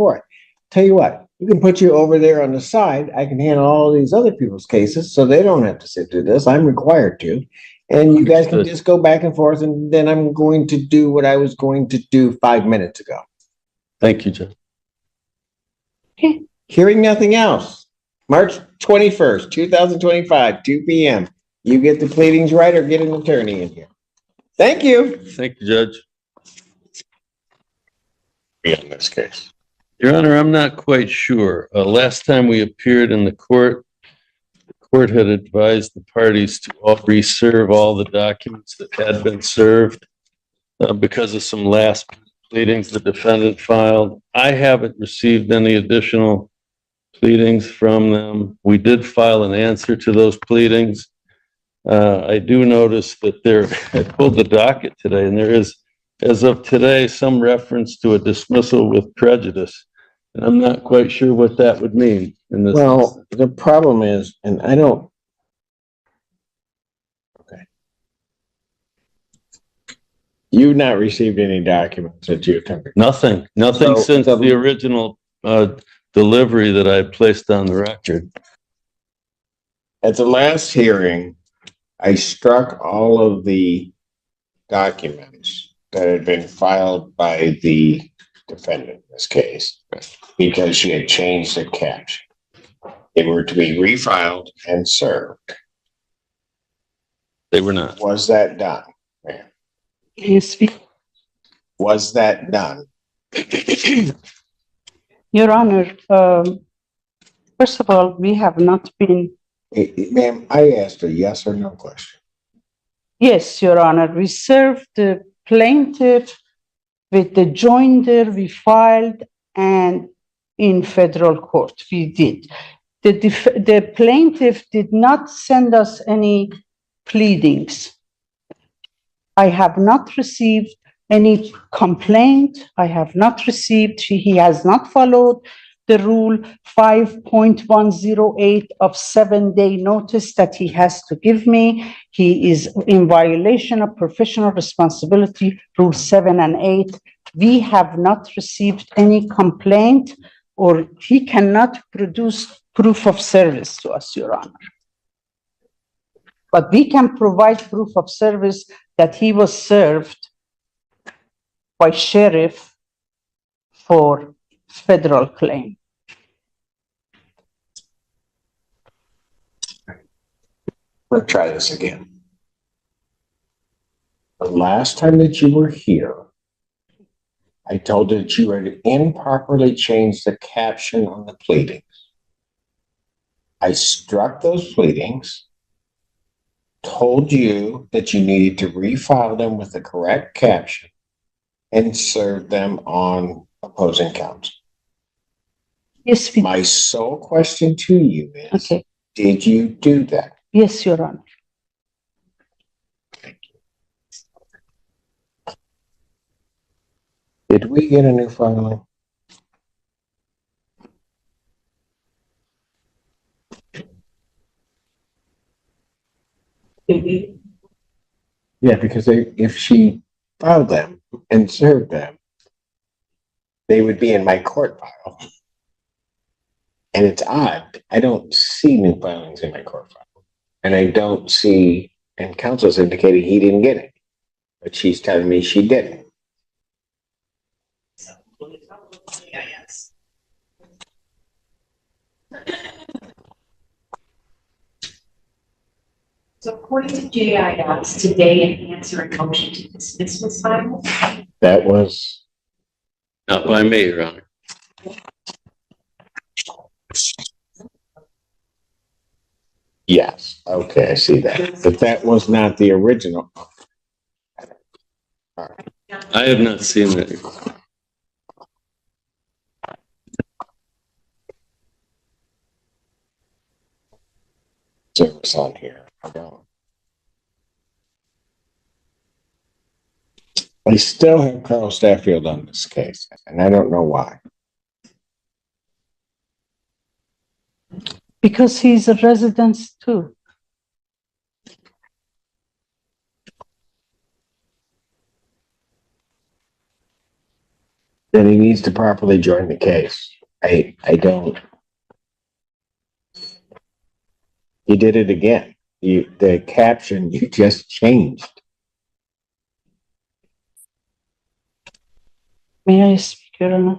forth. Tell you what, we can put you over there on the side. I can handle all these other people's cases so they don't have to sit through this. I'm required to. And you guys can just go back and forth, and then I'm going to do what I was going to do 5 minutes ago. Thank you, Judge. Okay. Hearing nothing else, March 21st, 2025, 2 p.m. You get the pleadings right or get an attorney in here. Thank you. Thank you, Judge. In this case. Your Honor, I'm not quite sure. Last time we appeared in the court had advised the parties to reserve all the documents that had been served because of some last pleadings the defendant filed. I haven't received any additional pleadings from them. We did file an answer to those pleadings. I do notice that I pulled the docket today, and there is, as of today, some reference to a dismissal with prejudice. And I'm not quite sure what that would mean in this. Well, the problem is, and I don't. Okay. You've not received any documents that you attempted. Nothing since the original delivery that I placed on the record. At the last hearing, I struck all of the documents that had been filed by the defendant in this case because she had changed the caption. They were to be refiled and served. They were not. Was that done? Yes, Was that done? Your Honor, first of all, we have not been. Ma'am, I asked a yes or no question. Yes, Your Honor, we served the plaintiff with the joinder we filed and in federal court we did. The plaintiff did not send us any pleadings. I have not received any complaint. I have not received, he has not followed the rule 5.108 of 7-day notice that he has to give me. He is in violation of professional responsibility, rule 7 and 8. We have not received any complaint, or he cannot produce proof of service to us, Your Honor. But we can provide proof of service that he was served by sheriff for federal claim. Let's try this again. The last time that you were here, I told you that you had improperly changed the caption on the pleadings. I struck those pleadings, told you that you needed to refile them with the correct caption and serve them on opposing counsel. Yes, my sole question to you is, okay. Did you do that? Yes, Your Honor. Thank you. Did we get a new filing? Yeah, because if she filed them and served them, they would be in my court file. And it's odd. I don't see new filings in my court file. And I don't see, and counsel's indicating he didn't get it. But she's telling me she didn't. So according to JIS, today an answer and motion to dismiss was filed? That was not by me, Your Honor. yes. Okay, I see that. But that was not the original. All right. I have not seen that. Service on here. I don't. I still have Carl Staffield on this case, and I don't know why. Because he's a resident too. Then he needs to properly join the case. I don't. You did it again. The caption you just changed. May I speak, Your Honor?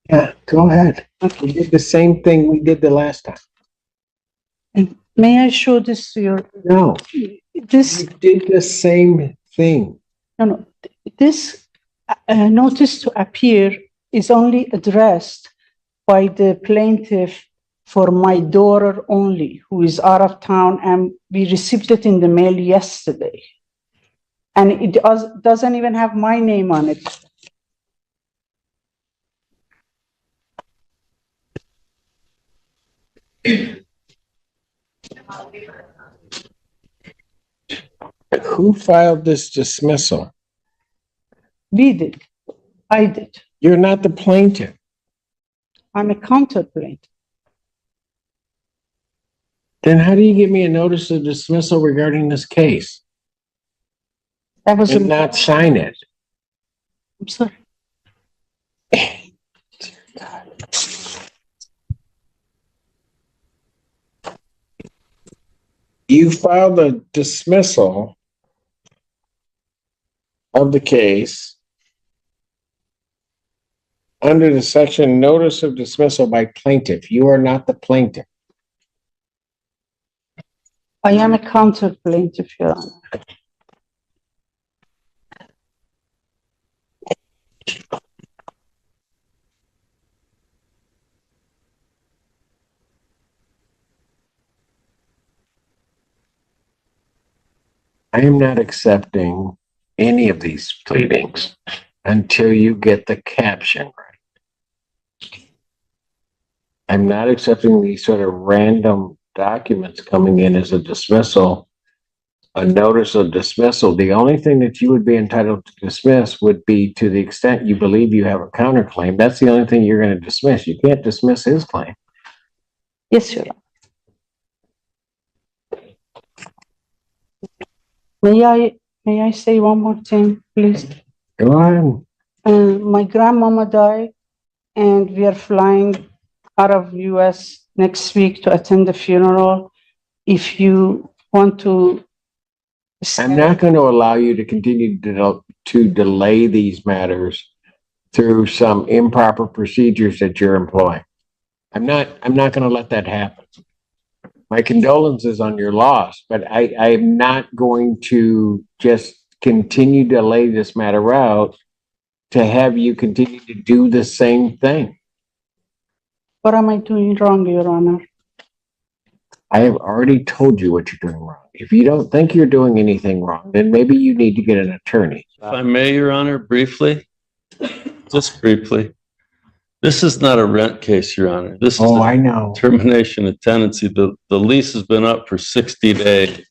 Yeah, go ahead. Okay. We did the same thing we did the last time. And may I show this to your, No, this, you did the same thing. no, this notice to appear is only addressed by the plaintiff for my daughter only, who is out of town, and we received it in the mail yesterday. And it doesn't even have my name on it. Who filed this dismissal? We did. I did. You're not the plaintiff. I'm a counter plaintiff. Then how do you give me a notice of dismissal regarding this case That was, and not sign it? I'm sorry. You filed a dismissal of the case under the section notice of dismissal by plaintiff. You are not the plaintiff. I am a counter plaintiff, Your Honor. I am not accepting any of these pleadings until you get the caption right. I'm not accepting these sort of random documents coming in as a dismissal, a notice of dismissal. The only thing that you would be entitled to dismiss would be to the extent you believe you have a counterclaim. That's the only thing you're going to dismiss. You can't dismiss his claim. Yes, Your Honor. May I say one more thing, please? Go on. My grandmama died, and we are flying out of US next week to attend the funeral. If you want to. I'm not going to allow you to continue to delay these matters through some improper procedures that you're employing. I'm not going to let that happen. My condolences on your loss, but I am not going to just continue to lay this matter out to have you continue to do the same thing. What am I doing wrong, Your Honor? I have already told you what you're doing wrong. If you don't think you're doing anything wrong, then maybe you need to get an attorney. If I may, Your Honor, briefly, just briefly, this is not a rent case, Your Honor. This is Oh, a I know. termination of tenancy. The lease has been up for 60 days.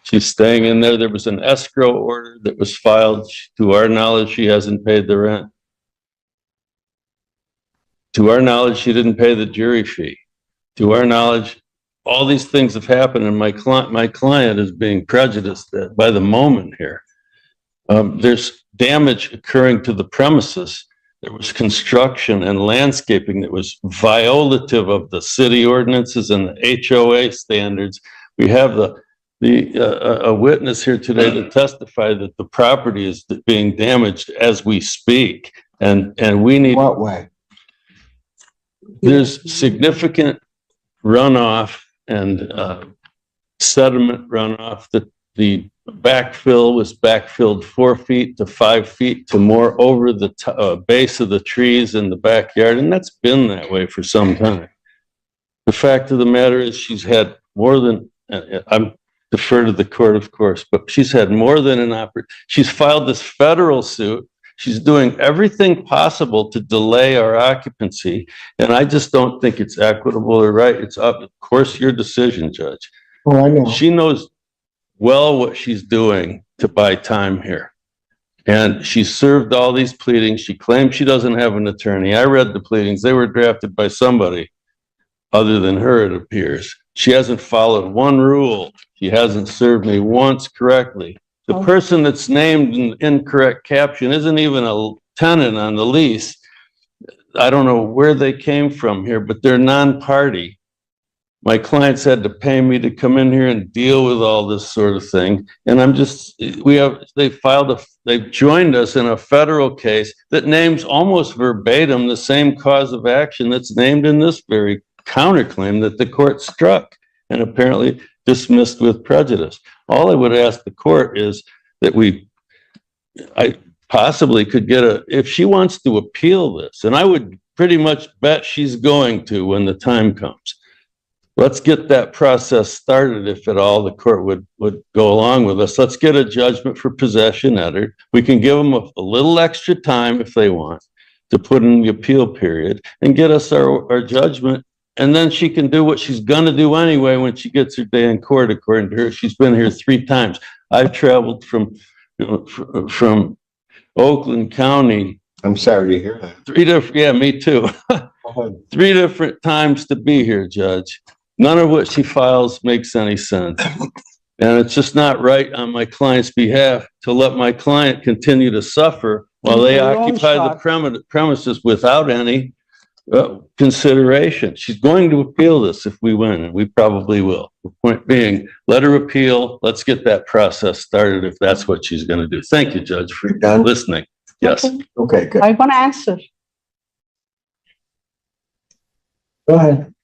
She's staying in there. There was an escrow order that was filed. To our knowledge, she hasn't paid the rent. To our knowledge, she didn't pay the jury fee. To our knowledge, all these things have happened, and my client is being prejudiced by the moment here. There's damage occurring to the premises. There was construction and landscaping that was violative of the city ordinances and the HOA standards. We have a witness here today to testify that the property is being damaged as we speak, and we need. What way? There's significant runoff and sediment runoff. The backfill was backfilled 4 feet to 5 feet to more over the base of the trees in the backyard, and that's been that way for some time. The fact of the matter is she's had more than, I'm defer to the court, of course, but she's had more than an opportunity. She's filed this federal suit. She's doing everything possible to delay our occupancy, and I just don't think it's equitable or right. It's up, of course, your decision, Judge. Oh, I know. She knows well what she's doing to buy time here. And she served all these pleadings. She claims she doesn't have an attorney. I read the pleadings. They were drafted by somebody other than her, it appears. She hasn't followed one rule. She hasn't served me once correctly. The person that's named in the incorrect caption isn't even a tenant on the lease. I don't know where they came from here, but they're non-party. My clients had to pay me to come in here and deal with all this sort of thing. And they've joined us in a federal case that names almost verbatim the same cause of action that's named in this very counterclaim that the court struck and apparently dismissed with prejudice. All I would ask the court is that I possibly could if she wants to appeal this, and I would pretty much bet she's going to when the time comes. Let's get that process started, if at all the court would go along with us. Let's get a judgment for possession entered. We can give them a little extra time if they want to put in the appeal period and get us our judgment. And then she can do what she's going to do anyway when she gets her day in court, according to her. She's been here 3 times. I've traveled from Oakland County. I'm sorry to hear that. 3 different, yeah, me too. 3 different times to be here, Judge. None of what she files makes any sense. And it's just not right on my client's behalf to let my client continue to suffer while they occupy the premises without any consideration. She's going to appeal this if we win, and we probably will. The point being, let her appeal. Let's get that process started if that's what she's going to do. Thank you, Judge, for listening. Yes. Okay, good. I want to answer. Go ahead.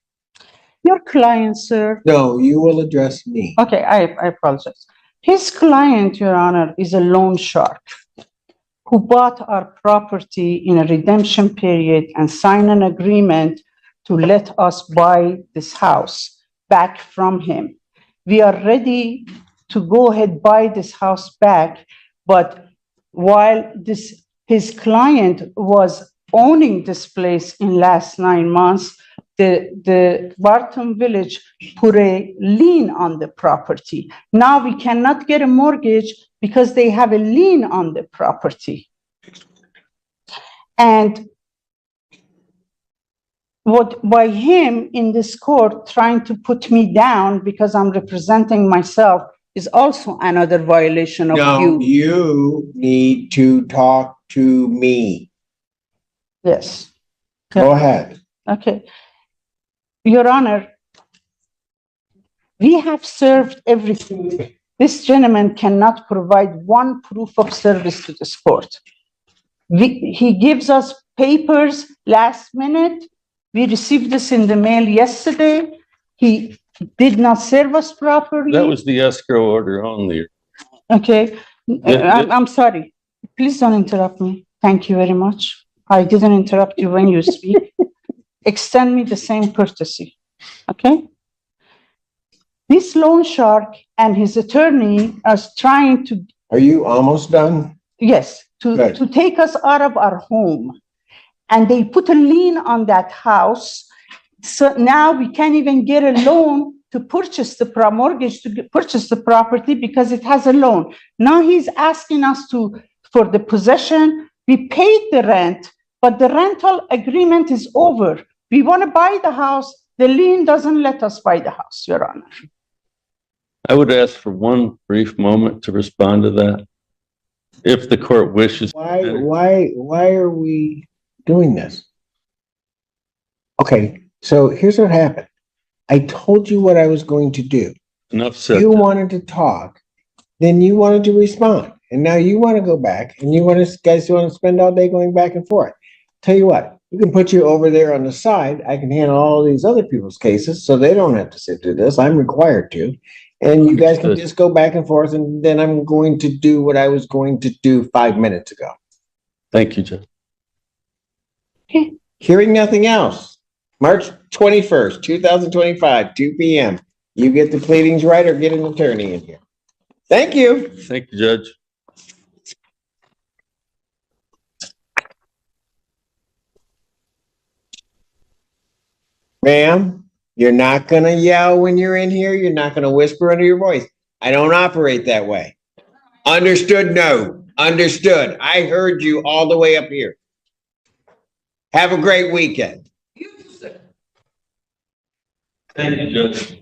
Your client, sir. No, you will address me. Okay, I apologize. His client, Your Honor, is a loan shark who bought our property in a redemption period and signed an agreement to let us buy this house back from him. We are ready to go ahead buy this house back, but while his client was owning this place in last 9 months, the Barton Village put a lien on the property. Now we cannot get a mortgage because they have a lien on the property. And by him in this court trying to put me down because I'm representing myself is also another violation of No, you need to talk to me. Yes. Go ahead. Okay. Your Honor, we have served everything. This gentleman cannot provide one proof of service to this court. He gives us papers last minute. We received this in the mail yesterday. He did not serve us properly. That was the escrow order only. Okay. I'm sorry. Please don't interrupt me. Thank you very much. I didn't interrupt you when you speak. Extend me the same courtesy. Okay? This loan shark and his attorney are trying to... Are you almost done? Yes, to take us out of our home. And they put a lien on that house. So now we can't even get a loan to purchase the mortgage to purchase the property because it has a loan. Now he's asking us for the possession. We paid the rent, but the rental agreement is over. We want to buy the house. The lien doesn't let us buy the house, Your Honor. I would ask for one brief moment to respond to that, if the court wishes. Why are we doing this? Okay, so here's what happened. I told you what I was going to do. Enough said. You wanted to talk, then you wanted to respond, and now you want to go back, and you guys want to spend all day going back and forth. Tell you what, we can put you over there on the side. I can handle all these other people's cases, so they don't have to sit through this. I'm required to. And you guys can just go back and forth, and then I'm going to do what I was going to do 5 minutes ago. Thank you, Judge. Okay. Hearing nothing else, March 21st, 2025, 2 p.m. You get the pleadings right or get an attorney in here. Thank you. Thank you, Judge. Ma'am, you're not going to yell when you're in here. You're not going to whisper under your voice. I don't operate that way. Understood? No. Understood. I heard you all the way up here. Have a great weekend. Thank you, Judge.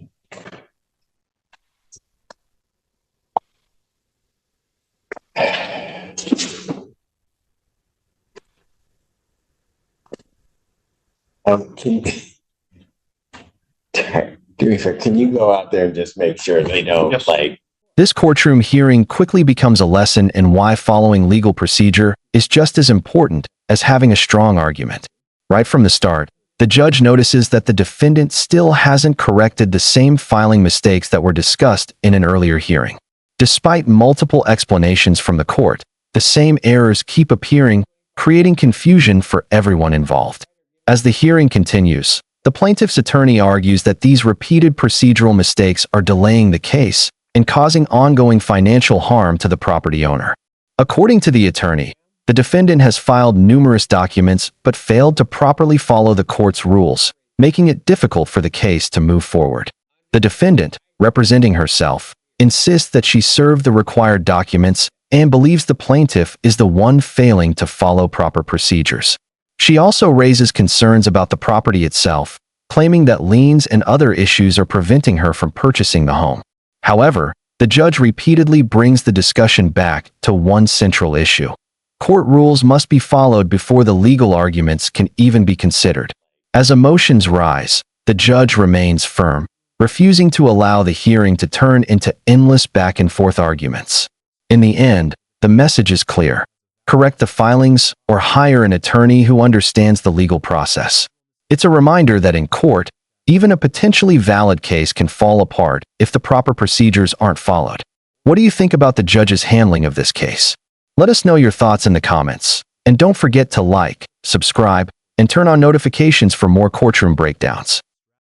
Can do me a favor, can you go out there and just make sure they don't Yes. like, This courtroom hearing quickly becomes a lesson in why following legal procedure is just as important as having a strong argument. Right from the start, the judge notices that the defendant still hasn't corrected the same filing mistakes that were discussed in an earlier hearing. Despite multiple explanations from the court, the same errors keep appearing, creating confusion for everyone involved. As the hearing continues, the plaintiff's attorney argues that these repeated procedural mistakes are delaying the case and causing ongoing financial harm to the property owner. According to the attorney, the defendant has filed numerous documents but failed to properly follow the court's rules, making it difficult for the case to move forward. The defendant, representing herself, insists that she served the required documents and believes the plaintiff is the one failing to follow proper procedures. She also raises concerns about the property itself, claiming that liens and other issues are preventing her from purchasing the home. However, the judge repeatedly brings the discussion back to one central issue. Court rules must be followed before the legal arguments can even be considered. As emotions rise, the judge remains firm, refusing to allow the hearing to turn into endless back-and-forth arguments. In the end, the message is clear: correct the filings or hire an attorney who understands the legal process. It's a reminder that in court, even a potentially valid case can fall apart if the proper procedures aren't followed. What do you think about the judge's handling of this case? Let us know your thoughts in the comments. And don't forget to like, subscribe, and turn on notifications for more courtroom breakdowns.